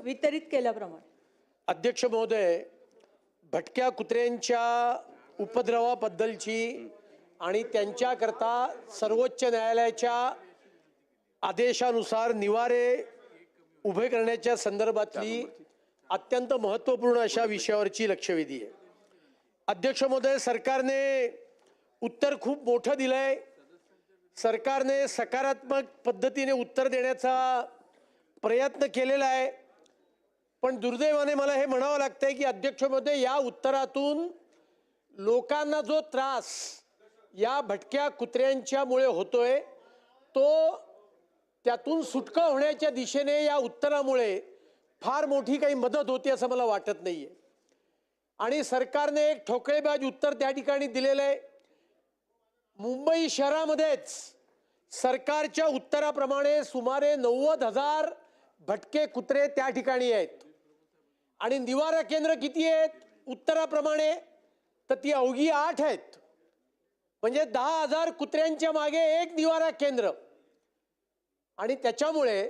वितरित केल्याप्रमाणे. अध्यक्ष महोदय, भटक्या कुत्र्यांच्या उपद्रवाबद्दलची आणि त्यांच्याकरता सर्वोच्च न्यायालयाच्या आदेशानुसार निवारे उभे करण्याच्या संदर्भातली अत्यंत महत्त्वपूर्ण अशा विषयावरची लक्षवेधी आहे. अध्यक्ष महोदय, सरकारने उत्तर खूप मोठं दिलंय. सरकारने सकारात्मक पद्धतीने उत्तर देण्याचा प्रयत्न केलेला आहे. पण दुर्दैवाने मला हे म्हणावं लागतंय की अध्यक्ष महोदय, या उत्तरातून लोकांना जो त्रास या भटक्या कुत्र्यांच्यामुळे होतोय तो त्यातून सुटका होण्याच्या दिशेने या उत्तरामुळे फार मोठी काही मदत होती असं मला वाटत नाहीये. आणि सरकारने एक ठोकळेबाज उत्तर त्या ठिकाणी दिलेलं आहे. मुंबई शहरामध्येच सरकारच्या उत्तराप्रमाणे सुमारे 90,000 भटके कुत्रे त्या ठिकाणी आहेत आणि निवारा केंद्र किती आहेत उत्तराप्रमाणे, तर ती अवघी 8 आहेत. म्हणजे 10,000 कुत्र्यांच्या मागे एक निवारा केंद्र. आणि त्याच्यामुळे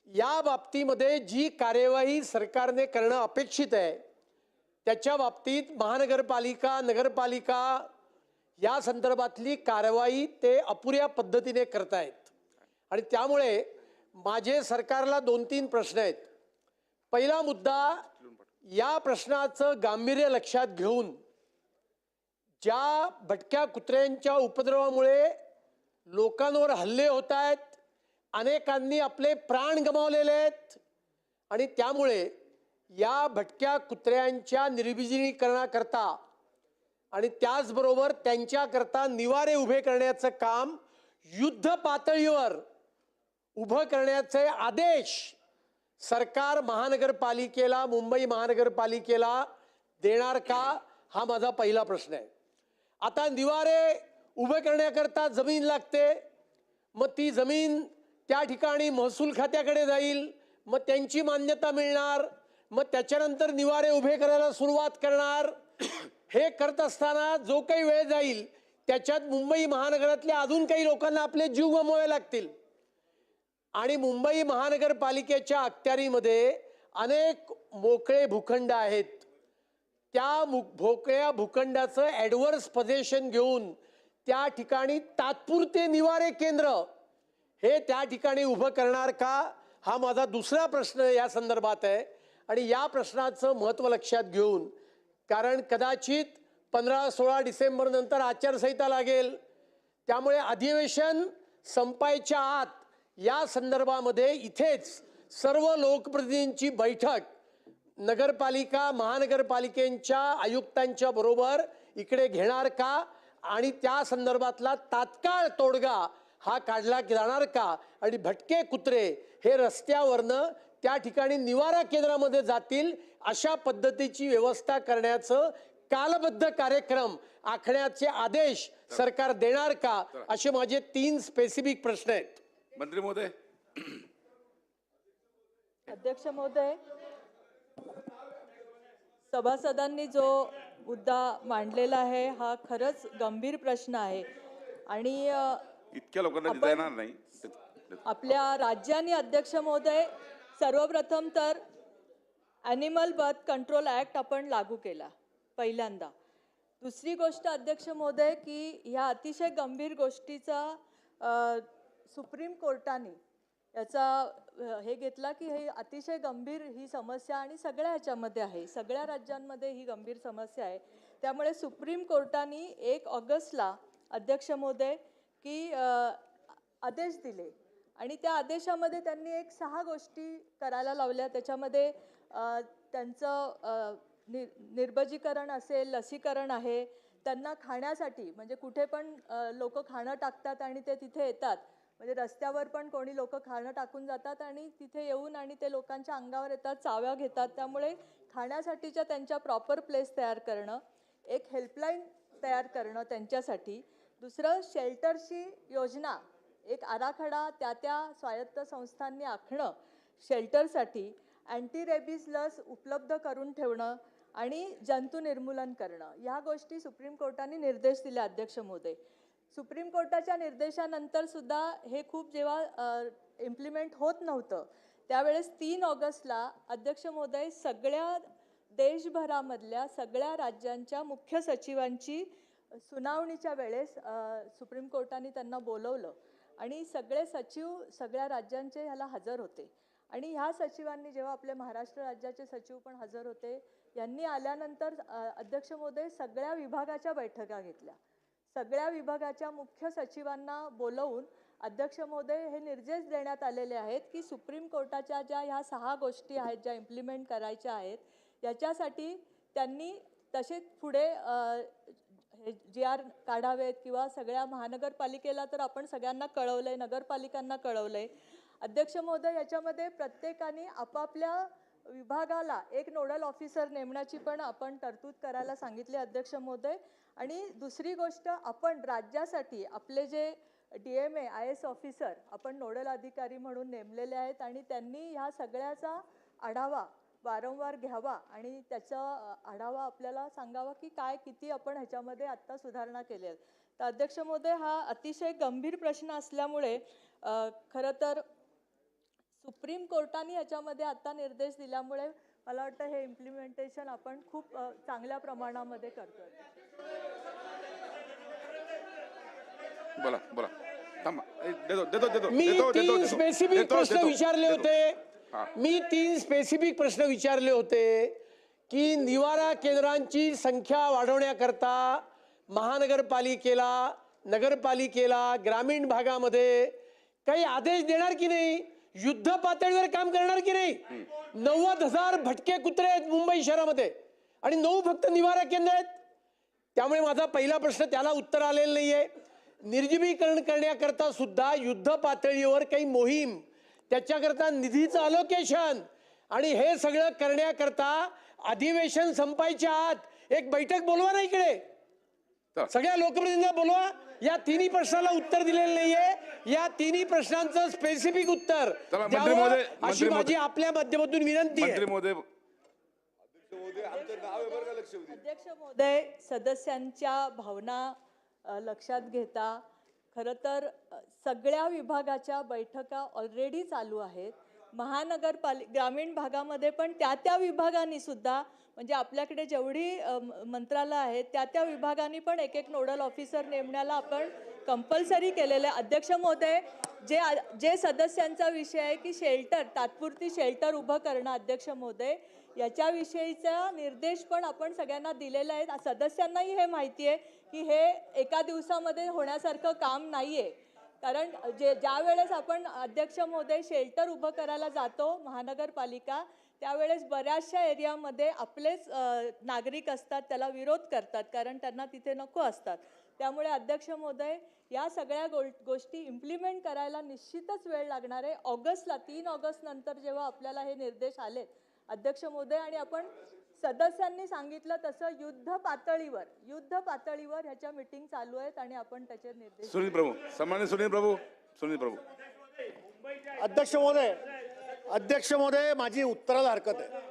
या बाबतीमध्ये जी कार्यवाही सरकारने करणं अपेक्षित आहे त्याच्या बाबतीत महानगरपालिका, नगरपालिका या संदर्भातली कारवाई ते अपुऱ्या पद्धतीने करतायत. आणि त्यामुळे माझे सरकारला 2-3 प्रश्न आहेत. पहिला मुद्दा, या प्रश्नाचं गांभीर्य लक्षात घेऊन ज्या भटक्या कुत्र्यांच्या उपद्रवामुळे लोकांवर हल्ले होत आहेत, अनेकांनी आपले प्राण गमावलेले आहेत आणि त्यामुळे या भटक्या कुत्र्यांच्या निर्विलीनीकरणाकरता आणि त्याचबरोबर त्यांच्याकरता निवारे उभे करण्याचं काम युद्ध पातळीवर उभं करण्याचे आदेश सरकार महानगरपालिकेला, मुंबई महानगरपालिकेला देणार का, हा माझा पहिला प्रश्न आहे. आता निवारे उभे करण्याकरता जमीन लागते. मग ती जमीन त्या ठिकाणी महसूल खात्याकडे जाईल, मग त्यांची मान्यता मिळणार, मग त्याच्यानंतर निवारे उभे करायला सुरुवात करणार. हे करत असताना जो काही वेळ जाईल त्याच्यात मुंबई महानगरातल्या अजून काही लोकांना आपले जीव गमवावे लागतील. आणि मुंबई महानगरपालिकेच्या अखत्यारीमध्ये अनेक मोकळे भूखंड आहेत. त्या मोकळ्या भूखंडाचं ॲडव्हर्स पोझिशन घेऊन त्या ठिकाणी तात्पुरते निवारे केंद्र हे त्या ठिकाणी उभं करणार का, हा माझा दुसरा प्रश्न या संदर्भात आहे. आणि या प्रश्नाचं महत्त्व लक्षात घेऊन, कारण कदाचित 15-16 डिसेंबर नंतर आचारसंहिता लागेल, त्यामुळे अधिवेशन संपायच्या आत या संदर्भामध्ये इथेच सर्व लोकप्रतिनिधींची बैठक नगरपालिका, महानगरपालिकेच्या आयुक्तांच्या बरोबर इकडे घेणार का आणि त्या संदर्भातला तात्काळ तोडगा हा काढला जाणार का, आणि भटके कुत्रे हे रस्त्यावरनं त्या ठिकाणी निवारा केंद्रामध्ये जातील अशा पद्धतीची व्यवस्था करण्याचं कालबद्ध कार्यक्रम आखण्याचे आदेश सरकार देणार का, असे माझे 3 स्पेसिफिक प्रश्न आहेत. मंत्री महोदय. अध्यक्ष महोदय, सभासदांनी जो मुद्दा मांडलेला आहे हा खरंच गंभीर प्रश्न आहे. आणि इतक्या लोकांना देता येणार नाही. आपल्या राज्याने अध्यक्ष महोदय सर्वप्रथम तर ॲनिमल बर्थ कंट्रोल ॲक्ट आपण लागू केला पहिल्यांदा. दुसरी गोष्ट अध्यक्ष महोदय की ह्या अतिशय गंभीर गोष्टीचा सुप्रीम कोर्टाने याचा हे घेतला की हे अतिशय गंभीर ही समस्या आणि सगळ्या ह्याच्यामध्ये आहे, सगळ्या राज्यांमध्ये ही गंभीर समस्या आहे. त्यामुळे सुप्रीम कोर्टाने 1 ऑगस्टला अध्यक्ष महोदय की आदेश दिले आणि त्या आदेशामध्ये त्यांनी एक 6 गोष्टी करायला लावल्या. त्याच्यामध्ये त्यांचं निर्बजीकरण असेल, लसीकरण आहे, त्यांना खाण्यासाठी म्हणजे कुठे पण लोक खाणं टाकतात आणि ते तिथे येतात, म्हणजे रस्त्यावर पण कोणी लोक खाणं टाकून जातात आणि तिथे येऊन आणि ते लोकांच्या अंगावर येतात, चाव्या घेतात. त्यामुळे खाण्यासाठीच्या त्यांच्या प्रॉपर प्लेस तयार करणं, एक हेल्पलाईन तयार करणं त्यांच्यासाठी. दुसरं शेल्टरची योजना, एक आराखडा त्या स्वायत्त संस्थांनी आखणं शेल्टरसाठी, अँटी रेबीज लस उपलब्ध करून ठेवणं आणि जंतू निर्मूलन करणं, ह्या गोष्टी सुप्रीम कोर्टाने निर्देश दिले अध्यक्ष महोदय. सुप्रीम कोर्टाच्या निर्देशानंतर सुद्धा हे खूप जेव्हा इम्प्लिमेंट होत नव्हतं त्यावेळेस 3 ऑगस्टला अध्यक्ष महोदय सगळ्या देशभरामधल्या सगळ्या राज्यांच्या मुख्य सचिवांची सुनावणीच्या वेळेस सुप्रीम कोर्टाने त्यांना बोलवलं आणि सगळे सचिव सगळ्या राज्यांचे ह्याला हजर होते आणि ह्या सचिवांनी जेव्हा आपले महाराष्ट्र राज्याचे सचिव पण हजर होते, यांनी आल्यानंतर अध्यक्ष महोदय सगळ्या विभागाच्या बैठका घेतल्या. सगळ्या विभागाच्या मुख्य सचिवांना बोलवून अध्यक्ष महोदय हे निर्देश देण्यात आलेले आहेत की सुप्रीम कोर्टाच्या ज्या ह्या 6 गोष्टी आहेत ज्या इम्प्लिमेंट करायच्या आहेत, याच्यासाठी त्यांनी तसेच पुढे GR काढावेत किंवा सगळ्या महानगरपालिकेला तर आपण सगळ्यांना कळवलंय, नगरपालिकांना कळवलंय. अध्यक्ष महोदय याच्यामध्ये प्रत्येकाने आपापल्या विभागाला एक नोडल ऑफिसर नेमण्याची पण आपण तरतूद करायला सांगितले अध्यक्ष महोदय. आणि दुसरी गोष्ट, आपण राज्यासाठी आपले जे DMA IS ऑफिसर आपण नोडल अधिकारी म्हणून नेमलेले आहेत आणि त्यांनी ह्या सगळ्याचा आढावा वारंवार घ्यावा आणि त्याचा आढावा आपल्याला सांगावा की काय किती आपण ह्याच्यामध्ये आत्ता सुधारणा केल्या. तर अध्यक्ष महोदय हा अतिशय गंभीर प्रश्न असल्यामुळे खरं तर सुप्रीम कोर्टाने याच्यामध्ये आता निर्देश दिल्यामुळे मला वाटतं हे इम्प्लिमेंटेशन आपण खूप चांगल्या प्रमाणामध्ये करतोय. बोला बोला थांबा. देतो मी 3 स्पेसिफिक प्रश्न विचारले होते. मी 3 स्पेसिफिक प्रश्न विचारले होते की निवारा केंद्रांची संख्या वाढवण्याकरता महानगरपालिकेला, नगरपालिकेला, ग्रामीण भागामध्ये काही आदेश देणार की नाही, युद्ध पातळीवर काम करणार की नाही. 90,000 भटके कुत्रे आहेत मुंबई शहरामध्ये आणि 9 फक्त निवारा केंद्र आहेत. त्यामुळे माझा पहिला प्रश्न त्याला उत्तर आलेलं नाहीये. निर्जीवीकरण करण्याकरता सुद्धा युद्ध पातळीवर काही मोहीम, त्याच्याकरता निधीचं अलोकेशन आणि हे सगळं करण्याकरता अधिवेशन संपायच्या आत एक बैठक बोलवा ना इकडे, सगळ्या लोकप्रतिनिधींना बोलवा. या 3 प्रश्नाला उत्तर दिलेलं नाहीये. या 3 प्रश्नांचं स्पेसिफिक उत्तर द्यावं अशी माझी आपल्या माध्यमातून विनंती आहे. अध्यक्ष महोदय, सदस्यांच्या भावना लक्षात घेता खरं तर सगळ्या विभागाच्या बैठका ऑलरेडी चालू आहेत. ग्रामीण भागामध्ये पण त्या विभागांनी सुद्धा म्हणजे आपल्याकडे जेवढी मंत्रालय आहेत त्या विभागांनी पण एक नोडल ऑफिसर नेमण्याला आपण कंपल्सरी केलेलं आहे. अध्यक्ष महोदय, जे सदस्यांचा विषय आहे की तात्पुरती शेल्टर उभं करणं, अध्यक्ष महोदय याच्याविषयीचा निर्देश पण आपण सगळ्यांना दिलेला आहे. सदस्यांनाही हे माहिती आहे की हे एका दिवसामध्ये होण्यासारखं काम नाहीये. कारण ज्या वेळेस आपण अध्यक्ष महोदय शेल्टर उभं करायला जातो महानगरपालिका, त्यावेळेस बऱ्याचशा एरियामध्ये आपलेच नागरिक असतात, त्याला विरोध करतात कारण त्यांना तिथे नको असतात. त्यामुळे अध्यक्ष महोदय या सगळ्या गोष्टी इम्प्लिमेंट करायला निश्चितच वेळ लागणार आहे. 3 ऑगस्ट नंतर जेव्हा आपल्याला हे निर्देश आलेत अध्यक्ष महोदय, आणि आपण सदस्यांनी सांगितलं तसं युद्ध पातळीवर ह्याच्या मीटिंग चालू आहेत आणि आपण त्याचे निर्देश. सुनील प्रभू, सन्माननीय सुनील प्रभू. अध्यक्ष महोदय माझी उत्तराला हरकत आहे.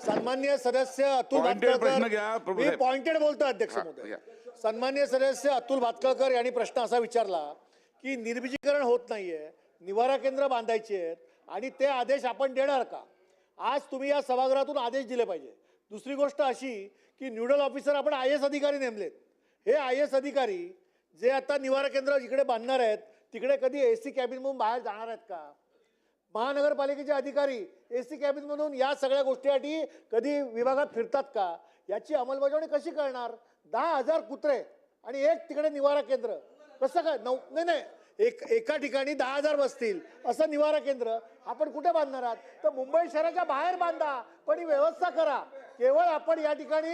सन्माननीय सदस्य अतुल भातखळकर, मी पॉइंटेड बोलतो अध्यक्ष महोदय. सन्माननीय सदस्य अतुल भातखळकर यांनी प्रश्न असा विचारला की निर्बीजीकरण होत नाहीये, निवारा केंद्र बांधायची आहेत आणि ते आदेश आपण देणार का. आज तुम्ही या सभागृहातून आदेश दिले पाहिजे. दुसरी गोष्ट अशी की न्यूडल ऑफिसर आपण IS अधिकारी नेमलेत. हे IS अधिकारी जे आता निवारा केंद्र जिकडे बांधणार आहेत तिकडे कधी AC कॅबिन म्हणून बाहेर जाणार आहेत का. महानगरपालिकेचे अधिकारी AC कॅबिन म्हणून या सगळ्या गोष्टीसाठी कधी विभागात फिरतात का. याची अंमलबजावणी कशी करणार. 10,000 कुत्रे आणि एक तिकडे निवारा केंद्र कसं काय. नाही एका ठिकाणी 10,000 बसतील असं निवारा केंद्र आपण कुठे बांधणार आहात. तर मुंबई शहराच्या बाहेर बांधा, पण ही व्यवस्था करा. केवळ आपण या ठिकाणी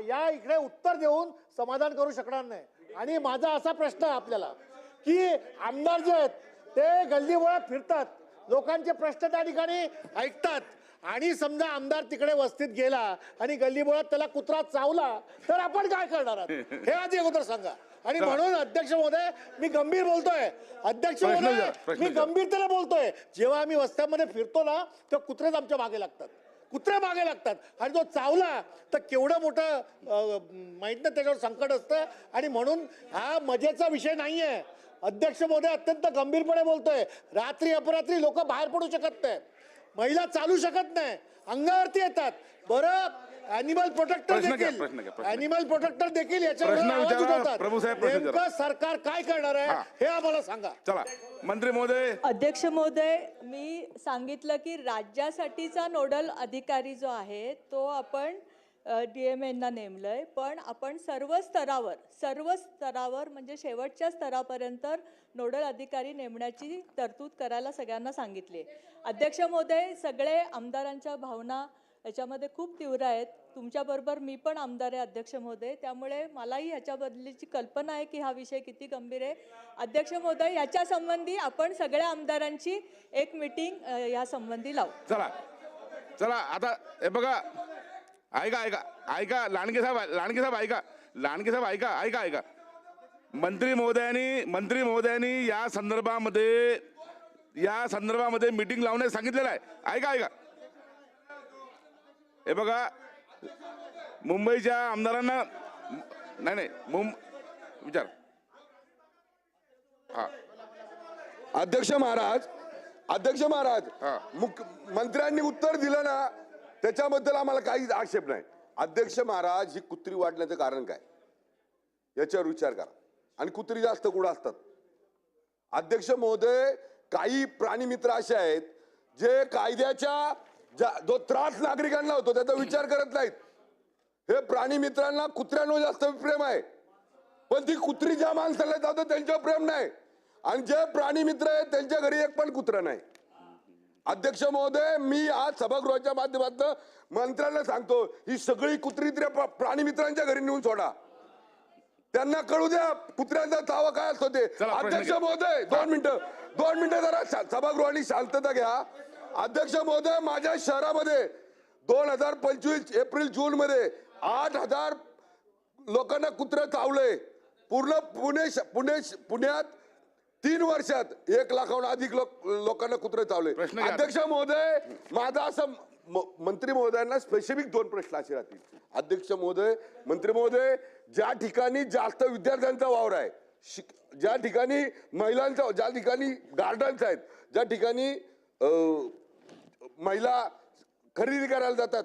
या इकडे उत्तर देऊन समाधान करू शकणार नाही. आणि माझा असा प्रश्न आहे आपल्याला की आमदार जे आहेत ते गल्लीबोळात फिरतात, लोकांचे प्रश्न त्या ठिकाणी ऐकतात आणि समजा आमदार तिकडे वस्तीत गेला आणि गल्लीबोळात त्याला कुत्रा चावला तर आपण काय करणार आहात हे आधी अगोदर सांगा. आणि म्हणून अध्यक्ष महोदय मी गंभीर बोलतोय. अध्यक्ष महोदय मी गंभीरतेने बोलतोय. जेव्हा आम्ही वस्त्यांमध्ये फिरतो ना तर कुत्रेच आमच्या मागे लागतात आणि जो चावला तर केवढं मोठं माहित नाही त्याच्यावर संकट असतं. आणि म्हणून हा मजेचा विषय नाहीये. अध्यक्ष महोदय अत्यंत गंभीरपणे बोलतोय. रात्री अपरात्री लोक बाहेर पडू शकत नाही. महिला चालू शकत नाही, अंगावरती येतात. बरं, अॅनिमल प्रोटेक्टर प्रश्न घ्या, देखील प्रश्न घ्या, प्रश्न अॅनिमल प्रोटेक्टर देखील याच्यावर प्रश्न आवाज विचारा, उठवतात. प्रभूसाहेब, प्रश्न नेमकं विचारा. सरकार काय करणार आहे हा. हे आम्हाला सांगा. चला मंत्री महोदय. अध्यक्ष महोदय, मी सांगितलं की राज्यासाठीचा नोडल अधिकारी जो आहे तो आपण DMAंना नेमलंय, पण आपण सर्व स्तरावर म्हणजे शेवटच्या स्तरापर्यंत नोडल अधिकारी नेमण्याची तरतूद करायला सगळ्यांना सांगितली. अध्यक्ष महोदय, सगळे आमदारांच्या भावना याच्यामध्ये खूप तीव्र आहेत. तुमच्याबरोबर मी पण आमदार आहे अध्यक्ष महोदय, त्यामुळे मलाही ह्याच्याबद्दलची कल्पना आहे की हा विषय किती गंभीर आहे. अध्यक्ष महोदय, याच्या संबंधी आपण सगळ्या आमदारांची एक मीटिंग या संबंधी लावू. चला चला आता हे बघा, ऐका लांडगे साहेब ऐका. मंत्री महोदयांनी या संदर्भामध्ये मीटिंग लावण्यास सांगितलेलं आहे. ऐका हे बघा, मुंबईच्या आमदारांना नाही विचार. हा अध्यक्ष महाराज हा. मंत्र्यांनी उत्तर दिलं ना, त्याच्याबद्दल आम्हाला काहीच आक्षेप नाही. अध्यक्ष महाराज, ही कुत्री वाढण्याचं कारण काय याच्यावर विचार करा. आणि कुत्री जास्त कुठं असतात? अध्यक्ष महोदय, काही प्राणी मित्र असे आहेत जे कायद्याच्या जो त्रास नागरिकांना होतो त्याचा विचार करत नाहीत. हे प्राणी मित्रांना कुत्र्यांवर जास्त प्रेम आहे, पण ती कुत्री ज्या माणसाला जातो त्यांच्यावर प्रेम नाही. आणि जे प्राणी मित्र आहेत त्यांच्या घरी एक पण कुत्रा नाही. अध्यक्ष महोदय, मी आज सभागृहाच्या माध्यमातून मंत्र्यांना सांगतो, ही सगळी कुत्री प्राणी मित्रांच्या घरी नेऊन सोडा. त्यांना कळू द्या कुत्र्यांचा तावा काय असतो ते. अध्यक्ष महोदय, 2 मिनिटं जरा सभागृहाने शांतता घ्या. अध्यक्ष महोदय, माझ्या शहरामध्ये 2025 एप्रिल-जून मध्ये 8,000 लोकांना कुत्रे चावले. पूर्ण पुण्यात 3 वर्षात 1 लाखाहून अधिक लोकांना कुत्रे चावले. अध्यक्ष महोदय, माझा असं मंत्री महोदयांना स्पेसिफिक 2 प्रश्न असे राहतील. अध्यक्ष महोदय, मंत्री महोदय, ज्या ठिकाणी जास्त विद्यार्थ्यांचा वावर आहे, ज्या ठिकाणी महिलांचा, ज्या ठिकाणी गार्डन्स आहेत, ज्या ठिकाणी महिला खरेदी करायला जातात,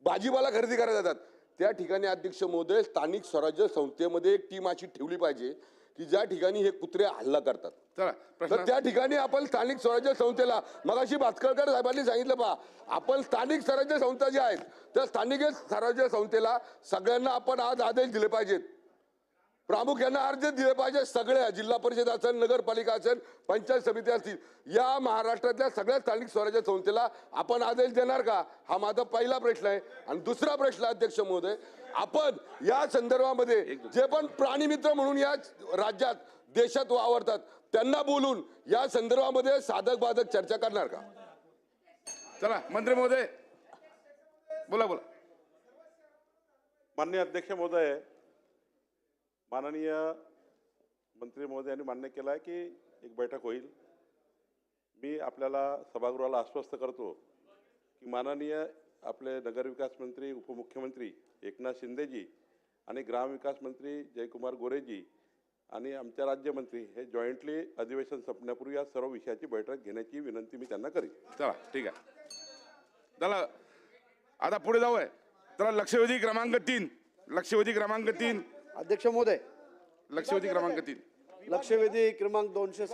भाजीपाला खरेदी करायला जातात, त्या ठिकाणी अध्यक्ष महोदय स्थानिक स्वराज्य संस्थेमध्ये एक टीम अशी ठेवली पाहिजे की ज्या ठिकाणी हे कुत्रे हल्ला करतात. तर त्या ठिकाणी आपण स्थानिक स्वराज्य संस्थेला, मगाशी भास्करकर साहेबांनी सांगितलं, पहा आपण स्थानिक स्वराज्य संस्था ज्या आहेत त्या स्थानिक स्वराज्य संस्थेला सगळ्यांना आपण आज आदेश दिले पाहिजेत, प्रामुख्याने अर्ज दिले पाहिजे. सगळ्या जिल्हा परिषद असेल, नगरपालिका असेल, पंचायत समिती असतील, या महाराष्ट्रातल्या सगळ्या स्थानिक स्वराज्य संस्थेला आपण आदेश देणार का? हा माझा पहिला प्रश्न आहे. आणि दुसरा प्रश्न, अध्यक्ष महोदय, आपण या संदर्भामध्ये जे पण प्राणी मित्र म्हणून या राज्यात देशात वावरतात त्यांना बोलून या संदर्भामध्ये साधक बाधक चर्चा करणार का? चला मंत्री महोदय बोला. माननीय अध्यक्ष महोदय, माननीय मंत्री महोदयांनी मान्य केलं आहे की एक बैठक होईल. मी आपल्याला सभागृहाला आश्वस्त करतो की माननीय आपले नगरविकास मंत्री, उपमुख्यमंत्री एकनाथ शिंदेजी आणि ग्रामविकास मंत्री जयकुमार गोरेजी आणि आमच्या राज्यमंत्री हे जॉईंटली अधिवेशन संपण्यापूर्वी या सर्व विषयाची बैठक घेण्याची विनंती मी त्यांना करीन. चला ठीक आहे. चला आता पुढे जाऊया. चला लक्षवेधी क्रमांक 3. अध्यक्ष महोदय, लक्षवेधी क्रमांक 3. लक्षवेधी क्रमांक 207